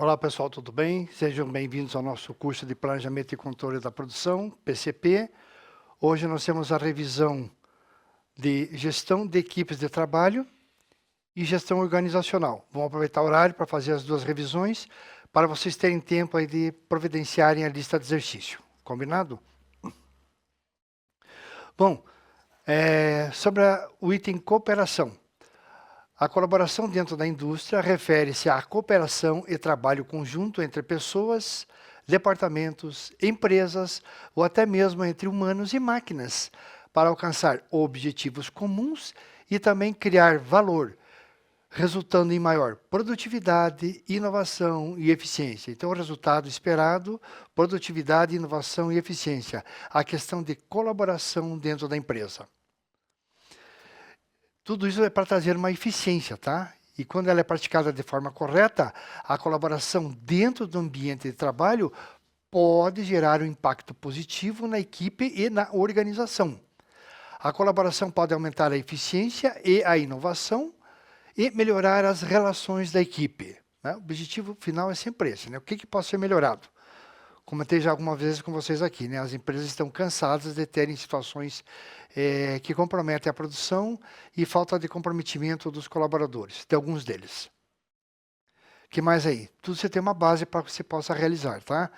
Olá pessoal, tudo bem? Sejam bem-vindos ao nosso curso de Planejamento e Controle da Produção, PCP. Hoje nós temos a revisão de Gestão de Equipes de Trabalho e Gestão Organizacional. Vamos aproveitar o horário para fazer as duas revisões, para vocês terem tempo aí de providenciarem a lista de exercício. Combinado? Bom, sobre o item cooperação. A colaboração dentro da indústria refere-se à cooperação e trabalho conjunto entre pessoas, departamentos, empresas ou até mesmo entre humanos e máquinas para alcançar objetivos comuns e também criar valor, resultando em maior produtividade, inovação e eficiência. Então, o resultado esperado, produtividade, inovação e eficiência. A questão de colaboração dentro da empresa. Tudo isso é para trazer uma eficiência, tá? E quando ela é praticada de forma correta, a colaboração dentro do ambiente de trabalho pode gerar um impacto positivo na equipe e na organização. A colaboração pode aumentar a eficiência e a inovação e melhorar as relações da equipe, né? O objetivo final é sempre esse, né? O que pode ser melhorado? Comentei já algumas vezes com vocês aqui, né? As empresas estão cansadas de terem situações que comprometem a produção e falta de comprometimento dos colaboradores, de alguns deles. O que mais aí? Tudo você tem uma base para que você possa realizar, tá?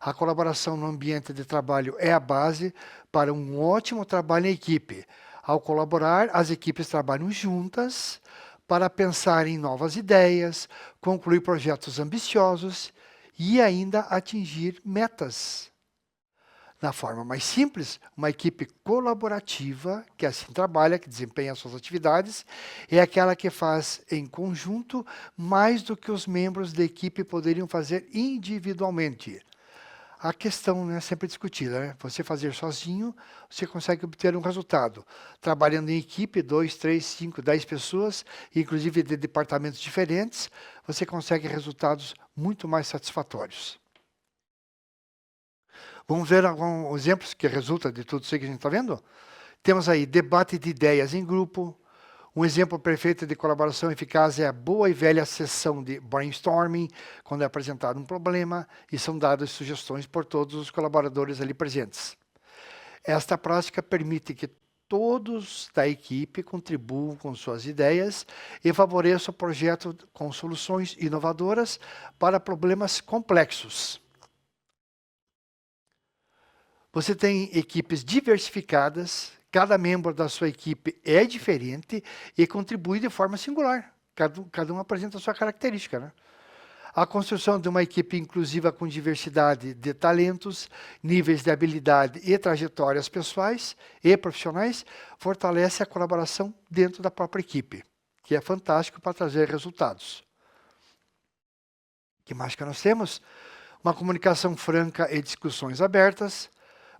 A colaboração no ambiente de trabalho é a base para um ótimo trabalho em equipe. Ao colaborar, as equipes trabalham juntas para pensar em novas ideias, concluir projetos ambiciosos e ainda atingir metas. Na forma mais simples, uma equipe colaborativa, que assim trabalha, que desempenha suas atividades, é aquela que faz em conjunto mais do que os membros da equipe poderiam fazer individualmente. A questão, né, sempre discutida, né? Você fazer sozinho, você consegue obter um resultado. Trabalhando em equipe, 2, 3, 5, 10 pessoas, inclusive de departamentos diferentes, você consegue resultados muito mais satisfatórios. Vamos ver alguns exemplos que resultam de tudo isso que a gente está vendo? Temos aí debate de ideias em grupo. Um exemplo perfeito de colaboração eficaz é a boa e velha sessão de brainstorming, quando é apresentado um problema e são dadas sugestões por todos os colaboradores ali presentes. Esta prática permite que todos da equipe contribuam com suas ideias e favoreça o projeto com soluções inovadoras para problemas complexos. Você tem equipes diversificadas, cada membro da sua equipe é diferente e contribui de forma singular. Cada um apresenta a sua característica, né? A construção de uma equipe inclusiva com diversidade de talentos, níveis de habilidade e trajetórias pessoais e profissionais fortalece a colaboração dentro da própria equipe, que é fantástico para trazer resultados. O que mais que nós temos? Uma comunicação franca e discussões abertas.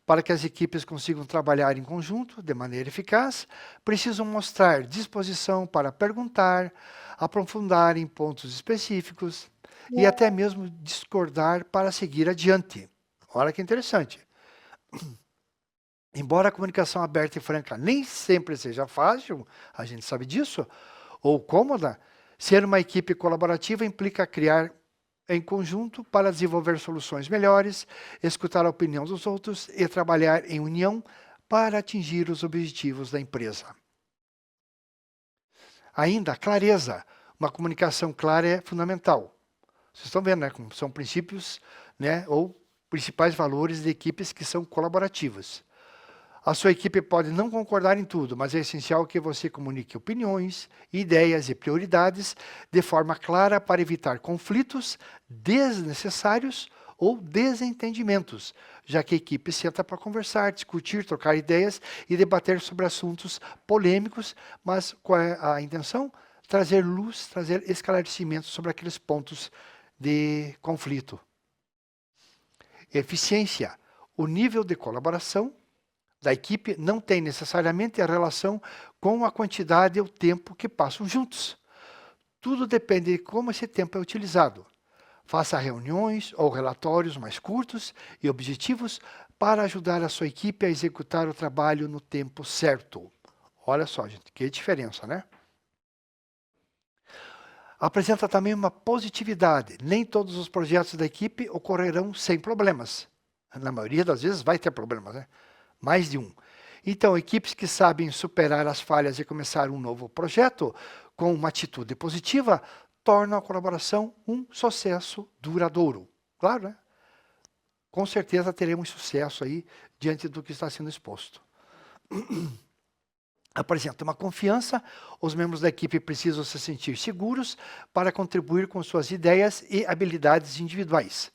Para que as equipes consigam trabalhar em conjunto de maneira eficaz, precisam mostrar disposição para perguntar, aprofundar em pontos específicos e até mesmo discordar para seguir adiante. Olha que interessante. Embora a comunicação aberta e franca nem sempre seja fácil, a gente sabe disso, ou cômoda, ser uma equipe colaborativa implica criar em conjunto para desenvolver soluções melhores, escutar a opinião dos outros e trabalhar em união para atingir os objetivos da empresa. Ainda, clareza. Uma comunicação clara é fundamental. Vocês estão vendo, né, como são princípios, né, ou principais valores de equipes que são colaborativas. A sua equipe pode não concordar em tudo, mas é essencial que você comunique opiniões, ideias e prioridades de forma clara para evitar conflitos desnecessários ou desentendimentos, já que a equipe senta para conversar, discutir, trocar ideias e debater sobre assuntos polêmicos, mas qual é a intenção? Trazer luz, trazer esclarecimentos sobre aqueles pontos de conflito. Eficiência. O nível de colaboração da equipe não tem necessariamente a relação com a quantidade e o tempo que passam juntos. Tudo depende de como esse tempo é utilizado. Faça reuniões ou relatórios mais curtos e objetivos para ajudar a sua equipe a executar o trabalho no tempo certo. Olha só, gente, que diferença, né? Apresenta também uma positividade. Nem todos os projetos da equipe ocorrerão sem problemas. Na maioria das vezes vai ter problemas, né? Mais de um. Então, equipes que sabem superar as falhas e começar um novo projeto com uma atitude positiva, tornam a colaboração um sucesso duradouro. Claro, né? Com certeza teremos sucesso aí diante do que está sendo exposto. Apresenta uma confiança, os membros da equipe precisam se sentir seguros para contribuir com suas ideias e habilidades individuais.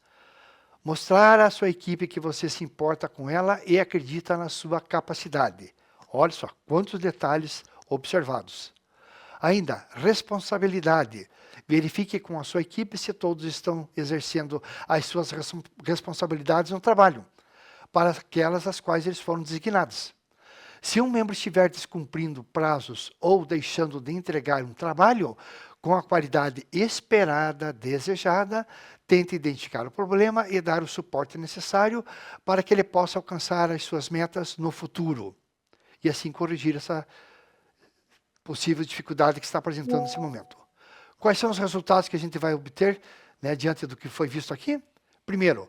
Mostrar à sua equipe que você se importa com ela e acredita na sua capacidade. Olha só, quantos detalhes observados. Ainda, responsabilidade. Verifique com a sua equipe se todos estão exercendo as suas responsabilidades no trabalho, para aquelas às quais eles foram designados. Se um membro estiver descumprindo prazos ou deixando de entregar um trabalho com a qualidade esperada, desejada, tente identificar o problema e dar o suporte necessário para que ele possa alcançar as suas metas no futuro. E assim corrigir essa possível dificuldade que está apresentando nesse momento. Quais são os resultados que a gente vai obter, né, diante do que foi visto aqui? Primeiro,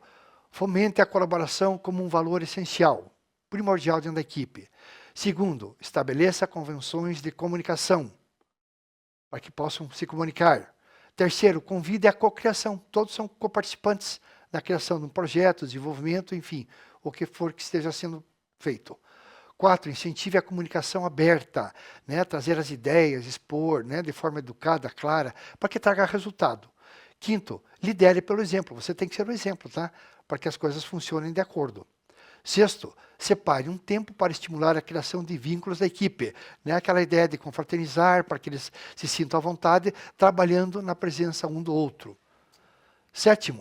fomente a colaboração como um valor essencial, primordial dentro da equipe. Segundo, estabeleça convenções de comunicação, para que possam se comunicar. Terceiro, convide a cocriação. Todos são coparticipantes na criação de um projeto, desenvolvimento, enfim, o que for que esteja sendo feito. 4, incentive a comunicação aberta, né, trazer as ideias, expor, né, de forma educada, clara, para que traga resultado. 5, lidere pelo exemplo. Você tem que ser o exemplo, tá? Para que as coisas funcionem de acordo. 6, separe um tempo para estimular a criação de vínculos da equipe. Né? Aquela ideia de confraternizar, para que eles se sintam à vontade, trabalhando na presença um do outro. 7,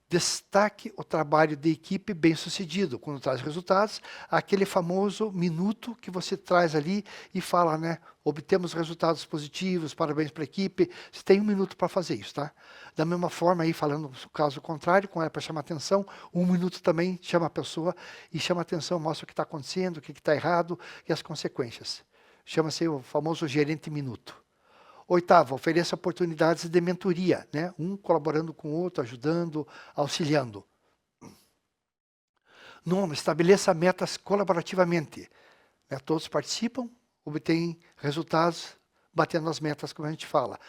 destaque o trabalho de equipe bem-sucedido, quando traz resultados, aquele famoso minuto que você traz ali e fala, né, obtemos resultados positivos, parabéns para a equipe, você tem 1 minuto para fazer isso, tá? Da mesma forma, aí falando no caso contrário, quando é para chamar atenção, 1 minuto também chama a pessoa e chama atenção, mostra o que está acontecendo, o que está errado e as consequências. Chama-se o famoso gerente minuto. 8, ofereça oportunidades de mentoria, né? Um colaborando com o outro, ajudando, auxiliando. 9, estabeleça metas colaborativamente. Né? Todos participam, obtêm resultados, batendo as metas, como a gente fala.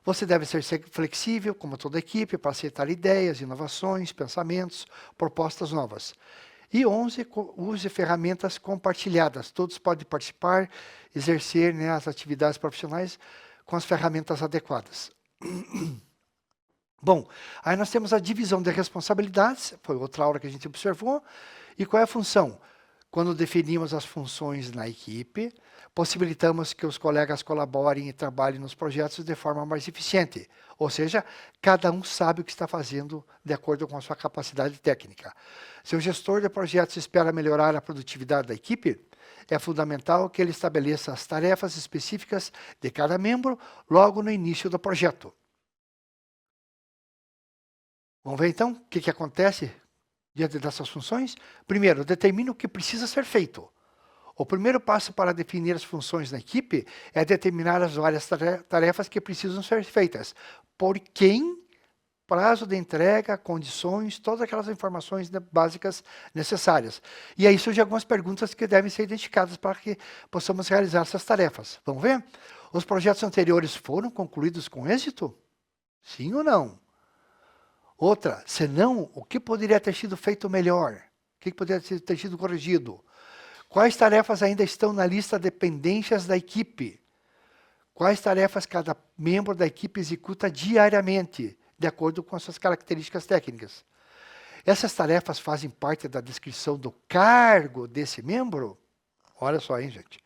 Você deve ser flexível, como toda equipe, para aceitar ideias, inovações, pensamentos, propostas novas. E 11, use ferramentas compartilhadas. Todos podem participar, exercer, né, as atividades profissionais com as ferramentas adequadas. Bom, aí nós temos a divisão de responsabilidades, foi outra aula que a gente observou. E qual é a função? Quando definimos as funções na equipe, possibilitamos que os colegas colaborem e trabalhem nos projetos de forma mais eficiente. Ou seja, cada um sabe o que está fazendo de acordo com a sua capacidade técnica. Se o gestor de projetos espera melhorar a produtividade da equipe, é fundamental que ele estabeleça as tarefas específicas de cada membro logo no início do projeto. Vamos ver então o que acontece diante dessas funções? Primeiro, determine o que precisa ser feito. O primeiro passo para definir as funções da equipe é determinar as várias tarefas que precisam ser feitas. Por quem, prazo de entrega, condições, todas aquelas informações básicas necessárias. E aí surgem algumas perguntas que devem ser identificadas para que possamos realizar essas tarefas. Vamos ver? Os projetos anteriores foram concluídos com êxito? Sim ou não? Outra, se não, o que poderia ter sido feito melhor? O que poderia ter sido corrigido? Quais tarefas ainda estão na lista de pendências da equipe? Quais tarefas cada membro da equipe executa diariamente, de acordo com as suas características técnicas? Essas tarefas fazem parte da descrição do cargo desse membro? Olha só, hein, gente?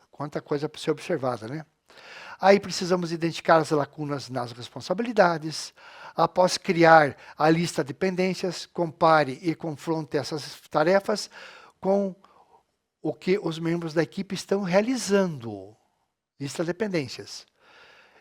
Quanta coisa para ser observada, né? Aí precisamos identificar as lacunas nas responsabilidades. Após criar a lista de pendências, compare e confronte essas tarefas com o que os membros da equipe estão realizando. Lista de pendências.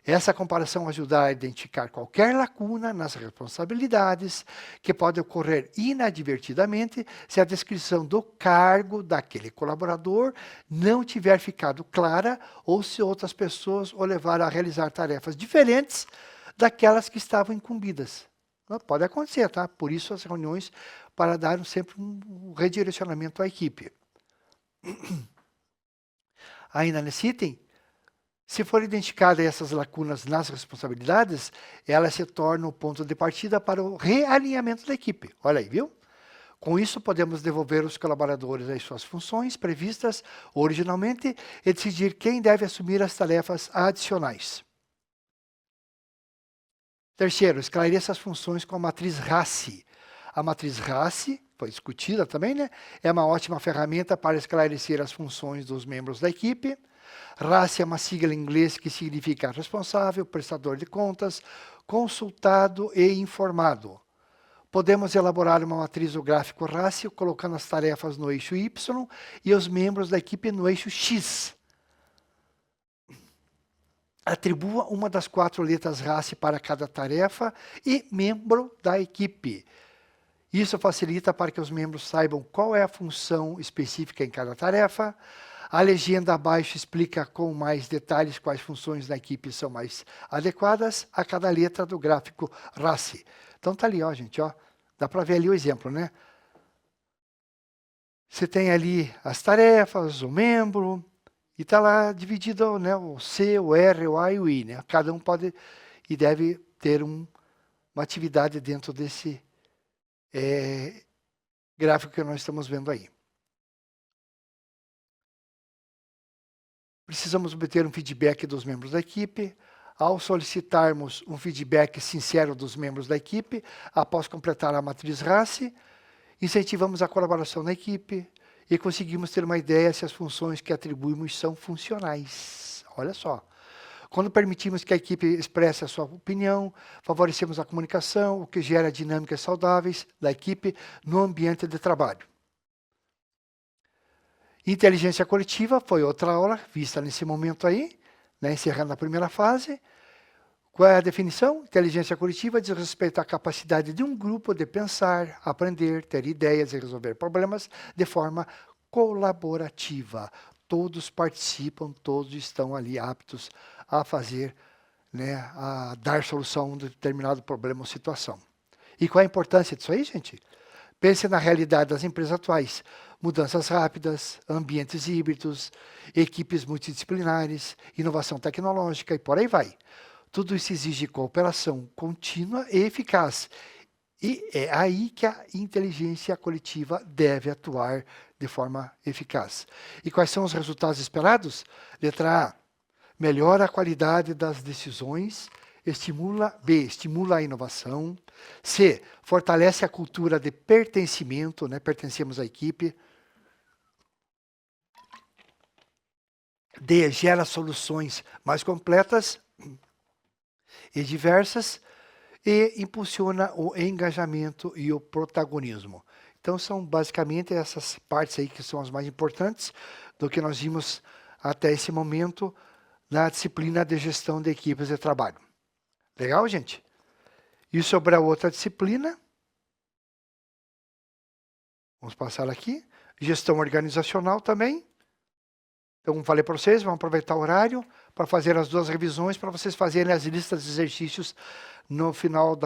Essa comparação ajudará a identificar qualquer lacuna nas responsabilidades que pode ocorrer inadvertidamente se a descrição do cargo daquele colaborador não tiver ficado clara ou se outras pessoas o levaram a realizar tarefas diferentes daquelas que estavam incumbidas. Pode acontecer, tá? Por isso as reuniões para dar sempre um redirecionamento à equipe. Ainda nesse item, se forem identificadas essas lacunas nas responsabilidades, elas se tornam o ponto de partida para o realinhamento da equipe. Olha aí, viu? Com isso, podemos devolver os colaboradores às suas funções previstas originalmente e decidir quem deve assumir as tarefas adicionais. Terceiro, esclareça as funções com a matriz RACI. A matriz RACI, foi discutida também, né? É uma ótima ferramenta para esclarecer as funções dos membros da equipe. RACI é uma sigla em inglês que significa responsável, prestador de contas, consultado e informado. Podemos elaborar uma matriz do gráfico RACI colocando as tarefas no eixo Y e os membros da equipe no eixo X. Atribua uma das 4 letras RACI para cada tarefa e membro da equipe. Isso facilita para que os membros saibam qual é a função específica em cada tarefa. A legenda abaixo explica com mais detalhes quais funções da equipe são mais adequadas a cada letra do gráfico RACI. Então tá ali, ó, gente, ó. Dá para ver ali o exemplo, né? Você tem ali as tarefas, o membro, e está lá dividido, né, o C, o R, o A e o I, né? Cada um pode e deve ter uma atividade dentro desse gráfico que nós estamos vendo aí. Precisamos obter um feedback dos membros da equipe. Ao solicitarmos um feedback sincero dos membros da equipe, após completar a matriz RACI, incentivamos a colaboração na equipe e conseguimos ter uma ideia se as funções que atribuímos são funcionais. Olha só. Quando permitimos que a equipe expresse a sua opinião, favorecemos a comunicação, o que gera dinâmicas saudáveis da equipe no ambiente de trabalho. Inteligência coletiva foi outra aula vista nesse momento aí, né, encerrando a primeira fase. Qual é a definição? Inteligência coletiva diz respeito à capacidade de um grupo de pensar, aprender, ter ideias e resolver problemas de forma colaborativa. Todos participam, todos estão ali aptos a fazer, né, a dar solução a um determinado problema ou situação. E qual é a importância disso aí, gente? Pense na realidade das empresas atuais. Mudanças rápidas, ambientes híbridos, equipes multidisciplinares, inovação tecnológica e por aí vai. Tudo isso exige cooperação contínua e eficaz. E é aí que a inteligência coletiva deve atuar de forma eficaz. E quais são os resultados esperados? Letra A. Melhora a qualidade das decisões. Estimula a inovação. C. Fortalece a cultura de pertencimento, né? Pertencemos à equipe. D. Gera soluções mais completas e diversas e impulsiona o engajamento e o protagonismo. Então, são basicamente essas partes aí que são as mais importantes do que nós vimos até esse momento na disciplina de gestão de equipes de trabalho. Legal, gente? E sobre a outra disciplina, vamos passar aqui, gestão organizacional também. Então, como falei para vocês, vamos aproveitar o horário para fazer as 2 revisões, para vocês fazerem as listas de exercícios no final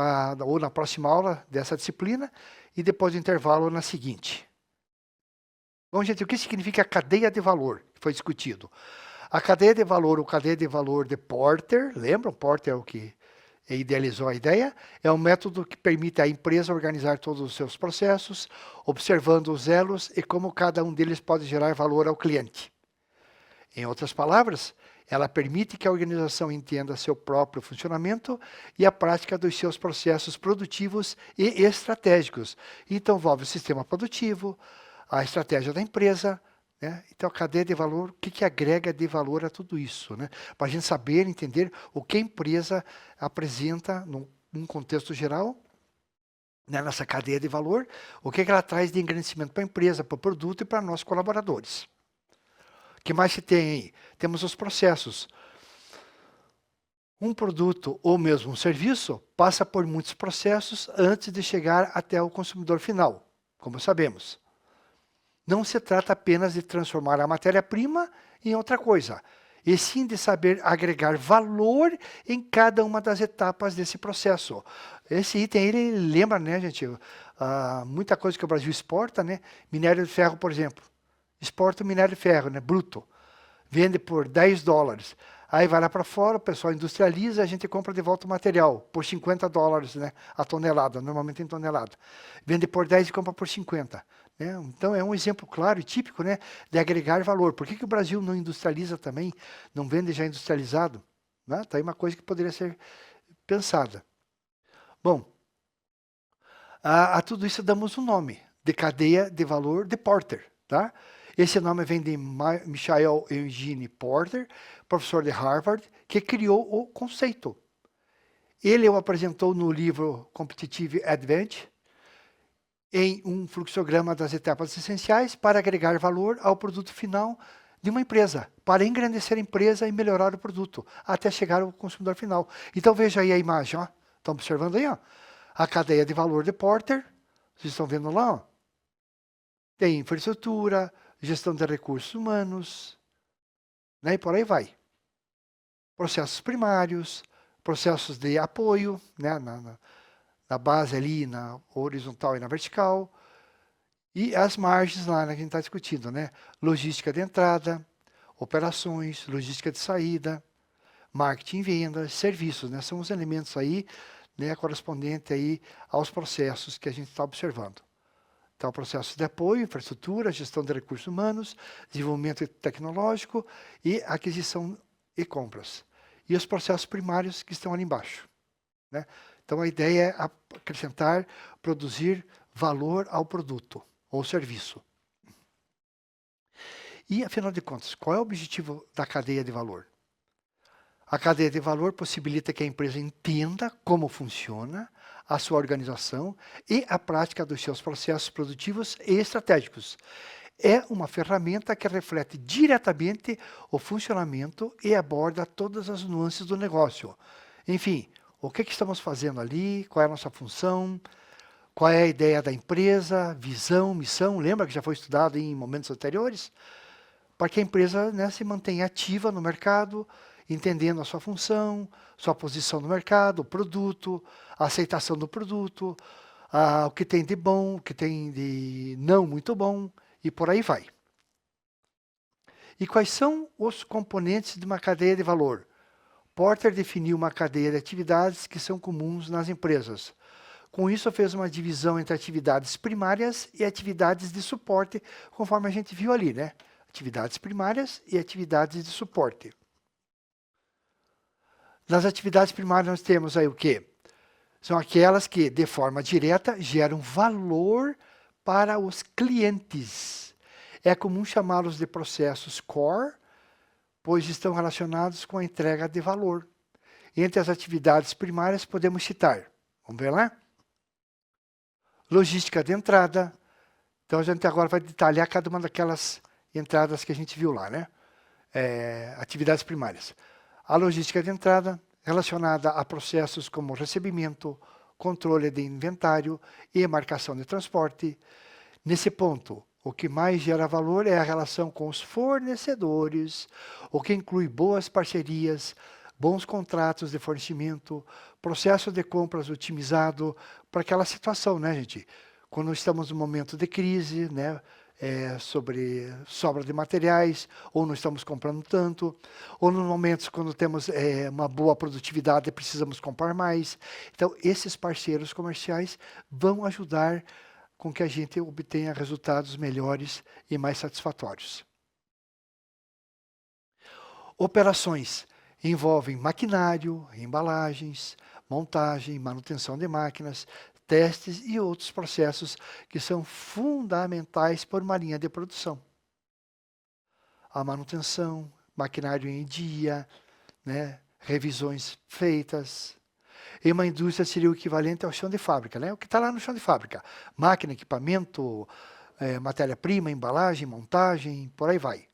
ou na próxima aula dessa disciplina, e depois do intervalo na seguinte. Bom, gente, o que significa cadeia de valor? Foi discutido. A cadeia de valor, ou cadeia de valor de Porter, lembram? Porter é o que idealizou a ideia, é um método que permite à empresa organizar todos os seus processos, observando os elos e como cada um deles pode gerar valor ao cliente. Em outras palavras, ela permite que a organização entenda seu próprio funcionamento e a prática dos seus processos produtivos e estratégicos. Então, envolve o sistema produtivo, a estratégia da empresa, né? Então, a cadeia de valor, o que agrega de valor a tudo isso, né? Para a gente saber, entender o que a empresa apresenta num contexto geral, né, nessa cadeia de valor, o que ela traz de engrandecimento para a empresa, para o produto e para nós colaboradores. O que mais se tem aí? Temos os processos. Um produto ou mesmo um serviço passa por muitos processos antes de chegar até o consumidor final, como sabemos. Não se trata apenas de transformar a matéria-prima em outra coisa. e sim de saber agregar valor em cada uma das etapas desse processo. Esse item, ele lembra, né, gente, muita coisa que o Brasil exporta, né? Minério de ferro, por exemplo. Exporta o minério de ferro, né, bruto. Vende por $10. Aí vai lá para fora, o pessoal industrializa, a gente compra de volta o material por $50, né, a tonelada, normalmente em tonelada. Vende por 10 e compra por 50. Né? Então é um exemplo claro e típico, né, de agregar valor. Por que o Brasil não industrializa também, não vende já industrializado? Né? Tá aí uma coisa que poderia ser pensada. Bom, a tudo isso damos um nome, de cadeia de valor de Porter. Tá? Esse nome vem de Michael Eugene Porter, professor de Harvard, que criou o conceito. Ele o apresentou no livro Competitive Advantage, em um fluxograma das etapas essenciais para agregar valor ao produto final de uma empresa, para engrandecer a empresa e melhorar o produto, até chegar ao consumidor final. Então veja aí a imagem, ó. Estão observando aí, ó? A cadeia de valor de Porter, vocês estão vendo lá, ó? Tem infraestrutura, gestão de recursos humanos, né? E por aí vai. Processos primários, processos de apoio, né? Na base ali, na horizontal e na vertical, e as margens lá, né, que a gente está discutindo, né? Logística de entrada, operações, logística de saída, marketing e vendas, serviços, né? São os elementos aí, né, correspondentes aí aos processos que a gente está observando. Então, processos de apoio, infraestrutura, gestão de recursos humanos, desenvolvimento tecnológico e aquisição e compras. E os processos primários que estão ali embaixo, né? Então, a ideia é acrescentar, produzir valor ao produto ou serviço. E, afinal de contas, qual é o objetivo da cadeia de valor? A cadeia de valor possibilita que a empresa entenda como funciona a sua organização e a prática dos seus processos produtivos e estratégicos. É uma ferramenta que reflete diretamente o funcionamento e aborda todas as nuances do negócio. Enfim, o que estamos fazendo ali, qual é a nossa função, qual é a ideia da empresa, visão, missão, lembra que já foi estudado em momentos anteriores? Para que a empresa, né, se mantenha ativa no mercado, entendendo a sua função, sua posição no mercado, o produto, a aceitação do produto, o que tem de bom, o que tem de não muito bom, e por aí vai. E quais são os componentes de uma cadeia de valor? Porter definiu uma cadeia de atividades que são comuns nas empresas. Com isso, fez uma divisão entre atividades primárias e atividades de suporte, conforme a gente viu ali, né? Atividades primárias e atividades de suporte. Nas atividades primárias nós temos aí o quê? São aquelas que, de forma direta, geram valor para os clientes. É comum chamá-los de processos core, pois estão relacionados com a entrega de valor. Entre as atividades primárias podemos citar, vamos ver lá? Logística de entrada. Então a gente agora vai detalhar cada uma daquelas entradas que a gente viu lá, né? Atividades primárias. A logística de entrada, relacionada a processos como recebimento, controle de inventário e marcação de transporte. Nesse ponto, o que mais gera valor é a relação com os fornecedores, o que inclui boas parcerias, bons contratos de fornecimento, processo de compras otimizado para aquela situação, né, gente? Quando estamos num momento de crise, né, sobre sobra de materiais, ou não estamos comprando tanto, ou nos momentos quando temos uma boa produtividade e precisamos comprar mais. Então, esses parceiros comerciais vão ajudar com que a gente obtenha resultados melhores e mais satisfatórios. Operações envolvem maquinário, embalagens, montagem, manutenção de máquinas, testes e outros processos que são fundamentais para uma linha de produção. A manutenção, maquinário em dia, né, revisões feitas. Em uma indústria seria o equivalente ao chão de fábrica, né? O que está lá no chão de fábrica. Máquina, equipamento, matéria-prima, embalagem, montagem, por aí vai.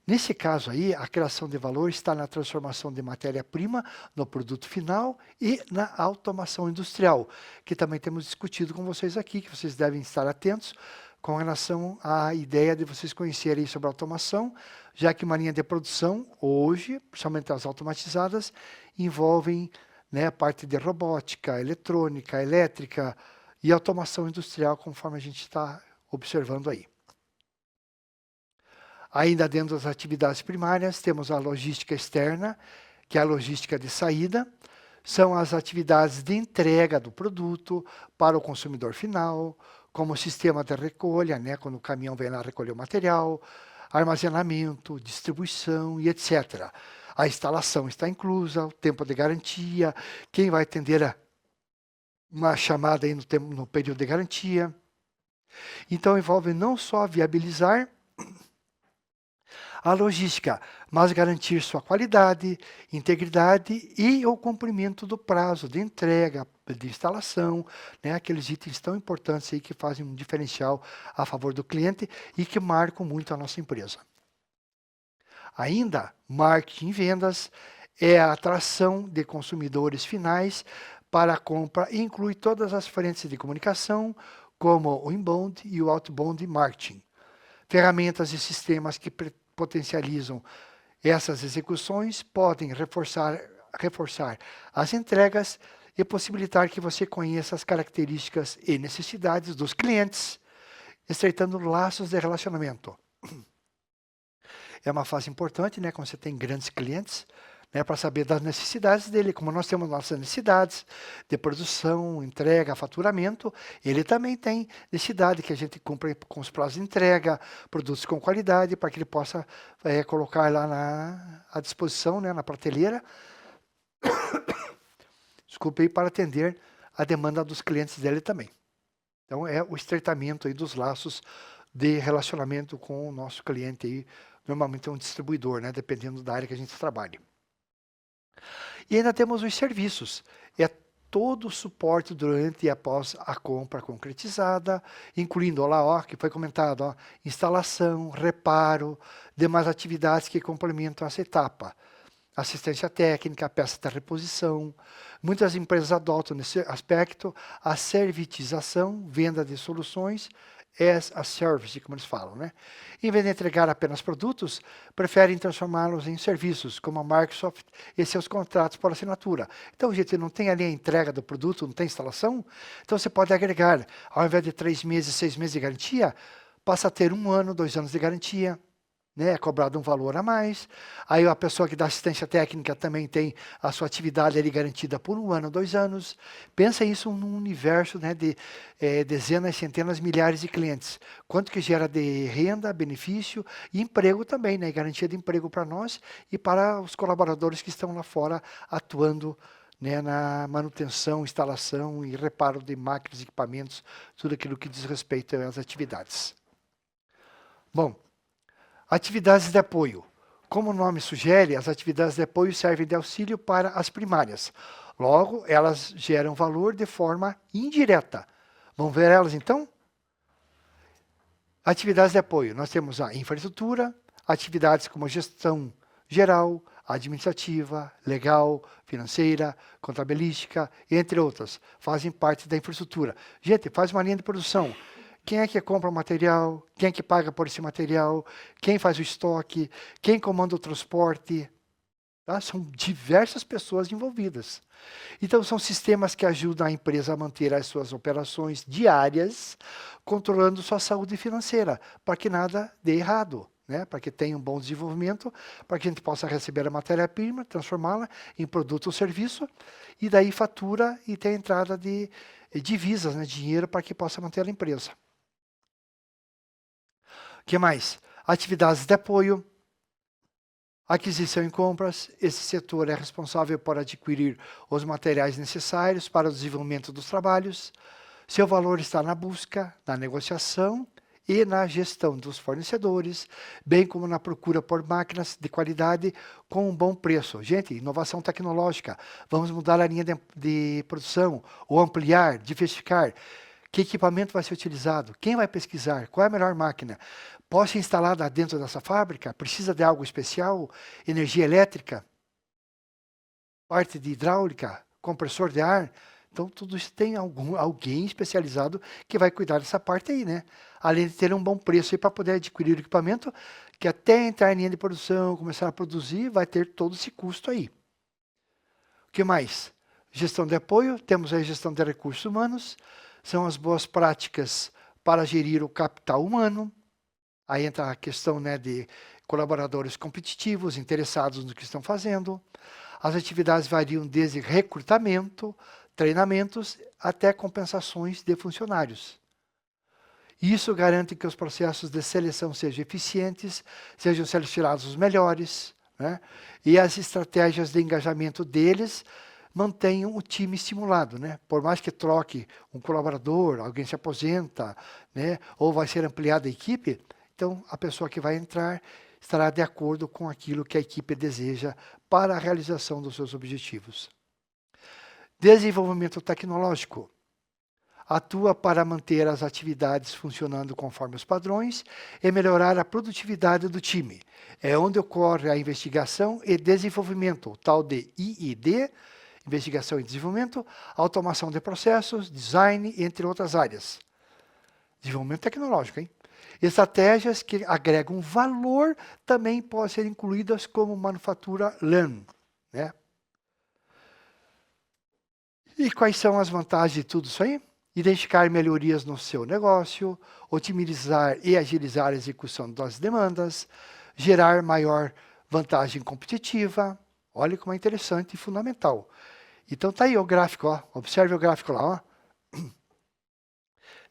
Nesse caso aí, a criação de valor está na transformação de matéria-prima no produto final e na automação industrial, que também temos discutido com vocês aqui, que vocês devem estar atentos, com relação à ideia de vocês conhecerem sobre automação, já que uma linha de produção, hoje, principalmente as automatizadas, envolvem, né, a parte de robótica, eletrônica, elétrica e automação industrial, conforme a gente está observando aí. Ainda dentro das atividades primárias, temos a logística externa, que é a logística de saída, são as atividades de entrega do produto para o consumidor final, como o sistema de recolha, né, quando o caminhão vem lá recolher o material, armazenamento, distribuição e etc. A instalação está inclusa, o tempo de garantia, quem vai atender uma chamada aí no período de garantia. Então, envolve não só viabilizar a logística, mas garantir sua qualidade, integridade e o cumprimento do prazo de entrega, de instalação, né, aqueles itens tão importantes aí que fazem um diferencial a favor do cliente e que marcam muito a nossa empresa. Ainda, marketing e vendas é a atração de consumidores finais para a compra e inclui todas as frentes de comunicação, como o inbound e o outbound marketing. Ferramentas e sistemas que potencializam essas execuções podem reforçar as entregas e possibilitar que você conheça as características e necessidades dos clientes, estreitando laços de relacionamento. É uma fase importante, né, quando você tem grandes clientes, né, para saber das necessidades dele. Como nós temos nossas necessidades de produção, entrega, faturamento, ele também tem necessidade que a gente cumpra com os prazos de entrega, produtos com qualidade, para que ele possa colocar lá à disposição, né, na prateleira, desculpe aí, para atender a demanda dos clientes dele também. Então, é o estreitamento aí dos laços de relacionamento com o nosso cliente aí, normalmente é um distribuidor, né, dependendo da área que a gente trabalha. E ainda temos os serviços. É todo o suporte durante e após a compra concretizada, incluindo lá, ó, que foi comentado, ó, instalação, reparo, demais atividades que complementam essa etapa. Assistência técnica, peça de reposição. Muitas empresas adotam nesse aspecto a servitização, venda de soluções, as a service, como eles falam, né? Em vez de entregar apenas produtos, preferem transformá-los em serviços, como a Microsoft e seus contratos por assinatura. Então, gente, não tem ali a entrega do produto, não tem instalação, então você pode agregar, ao invés de 3 meses, 6 meses de garantia, passa a ter 1 ano, 2 anos de garantia, né, é cobrado um valor a mais. Aí a pessoa que dá assistência técnica também tem a sua atividade ali garantida por 1 ano, 2 anos. Pensa isso num universo, né, de dezenas, centenas, milhares de clientes. Quanto que gera de renda, benefício e emprego também, né, garantia de emprego para nós e para os colaboradores que estão lá fora atuando, né, na manutenção, instalação e reparo de máquinas, equipamentos, tudo aquilo que diz respeito às atividades. Bom, atividades de apoio. Como o nome sugere, as atividades de apoio servem de auxílio para as primárias. Logo, elas geram valor de forma indireta. Vamos ver elas então? Atividades de apoio. Nós temos a infraestrutura, atividades como gestão geral, administrativa, legal, financeira, contabilística, entre outras. Fazem parte da infraestrutura. Gente, faz uma linha de produção. Quem é que compra o material? Quem é que paga por esse material? Quem faz o estoque? Quem comanda o transporte? Tá? São diversas pessoas envolvidas. Então, são sistemas que ajudam a empresa a manter as suas operações diárias, controlando sua saúde financeira, para que nada dê errado, né? Para que tenha um bom desenvolvimento, para que a gente possa receber a matéria-prima, transformá-la em produto ou serviço, e daí fatura e ter a entrada de divisas, né? Dinheiro, para que possa manter a empresa. O que mais? Atividades de apoio, aquisição e compras. Esse setor é responsável por adquirir os materiais necessários para o desenvolvimento dos trabalhos. Seu valor está na busca, na negociação e na gestão dos fornecedores, bem como na procura por máquinas de qualidade com um bom preço. Gente, inovação tecnológica. Vamos mudar a linha de produção, ou ampliar, diversificar. Que equipamento vai ser utilizado? Quem vai pesquisar? Qual é a melhor máquina? Pode ser instalada dentro dessa fábrica? Precisa de algo especial? Energia elétrica? Parte de hidráulica? Compressor de ar? Então, tudo isso tem alguém especializado que vai cuidar dessa parte aí, né? Além de ter um bom preço aí para poder adquirir o equipamento, que até entrar em linha de produção, começar a produzir, vai ter todo esse custo aí. O que mais? Gestão de apoio, temos a gestão de recursos humanos, são as boas práticas para gerir o capital humano. Aí entra a questão, né, de colaboradores competitivos, interessados no que estão fazendo. As atividades variam desde recrutamento, treinamentos, até compensações de funcionários. Isso garante que os processos de seleção sejam eficientes, sejam selecionados os melhores, né? E as estratégias de engajamento deles mantenham o time estimulado, né? Por mais que troque um colaborador, alguém se aposenta, né? Ou vai ser ampliada a equipe, então a pessoa que vai entrar estará de acordo com aquilo que a equipe deseja para a realização dos seus objetivos. Desenvolvimento tecnológico. Atua para manter as atividades funcionando conforme os padrões e melhorar a produtividade do time. É onde ocorre a investigação e desenvolvimento, o tal de I+D, investigação e desenvolvimento, automação de processos, design, entre outras áreas. Desenvolvimento tecnológico, hein? Estratégias que agregam valor também podem ser incluídas como manufatura Lean, né? E quais são as vantagens de tudo isso aí? Identificar melhorias no seu negócio, otimizar e agilizar a execução das demandas, gerar maior vantagem competitiva. Olha como é interessante e fundamental. Então tá aí o gráfico, ó. Observe o gráfico lá, ó.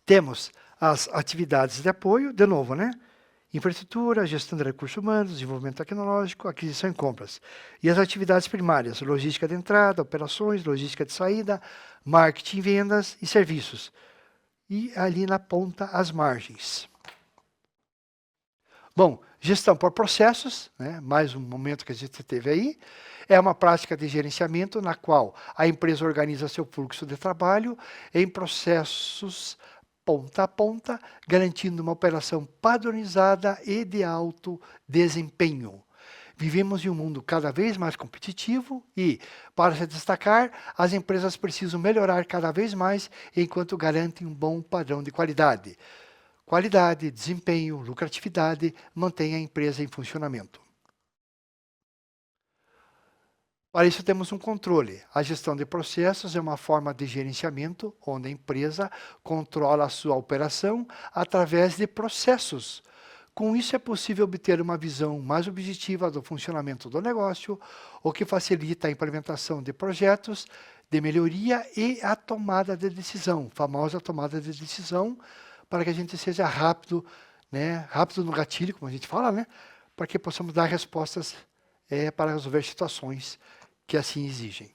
Temos as atividades de apoio, de novo, né? Infraestrutura, gestão de recursos humanos, desenvolvimento tecnológico, aquisição e compras. E as atividades primárias, logística de entrada, operações, logística de saída, marketing, vendas e serviços. E ali na ponta, as margens. Bom, gestão por processos, né? Mais um momento que a gente teve aí, é uma prática de gerenciamento na qual a empresa organiza seu fluxo de trabalho em processos ponta a ponta, garantindo uma operação padronizada e de alto desempenho. Vivemos em um mundo cada vez mais competitivo e, para se destacar, as empresas precisam melhorar cada vez mais enquanto garantem um bom padrão de qualidade. Qualidade, desempenho, lucratividade mantém a empresa em funcionamento. Para isso temos um controle. A gestão de processos é uma forma de gerenciamento onde a empresa controla a sua operação através de processos. Com isso é possível obter uma visão mais objetiva do funcionamento do negócio, o que facilita a implementação de projetos de melhoria e a tomada de decisão, famosa tomada de decisão, para que a gente seja rápido, né? Rápido no gatilho, como a gente fala, né? Para que possamos dar respostas para resolver situações que assim exigem.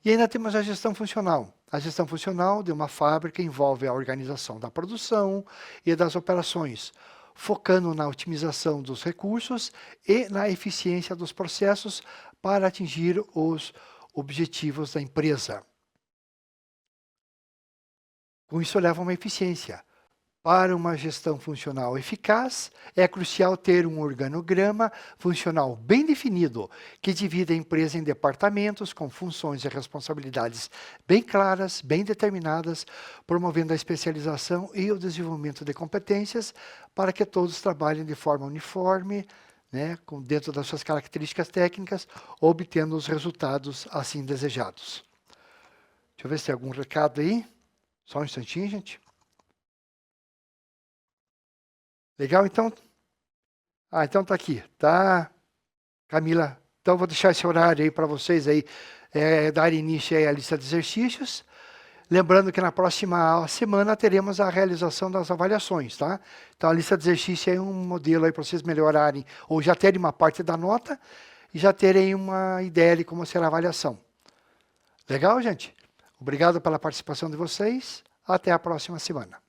E ainda temos a gestão funcional. A gestão funcional de uma fábrica envolve a organização da produção e das operações, focando na otimização dos recursos e na eficiência dos processos para atingir os objetivos da empresa. Com isso leva a uma eficiência. Para uma gestão funcional eficaz, é crucial ter um organograma funcional bem definido, que divida a empresa em departamentos com funções e responsabilidades bem claras, bem determinadas, promovendo a especialização e o desenvolvimento de competências para que todos trabalhem de forma uniforme, né, dentro das suas características técnicas, obtendo os resultados assim desejados. Deixa eu ver se tem algum recado aí. Só um instantinho, gente. Legal, então? Então tá aqui, tá, Camila? Então vou deixar esse horário aí para vocês aí, dar início aí à lista de exercícios. Lembrando que na próxima semana teremos a realização das avaliações, tá? Então a lista de exercício é um modelo aí para vocês melhorarem, ou já terem uma parte da nota, e já terem uma ideia de como será a avaliação. Legal, gente? Obrigado pela participação de vocês. Até a próxima semana.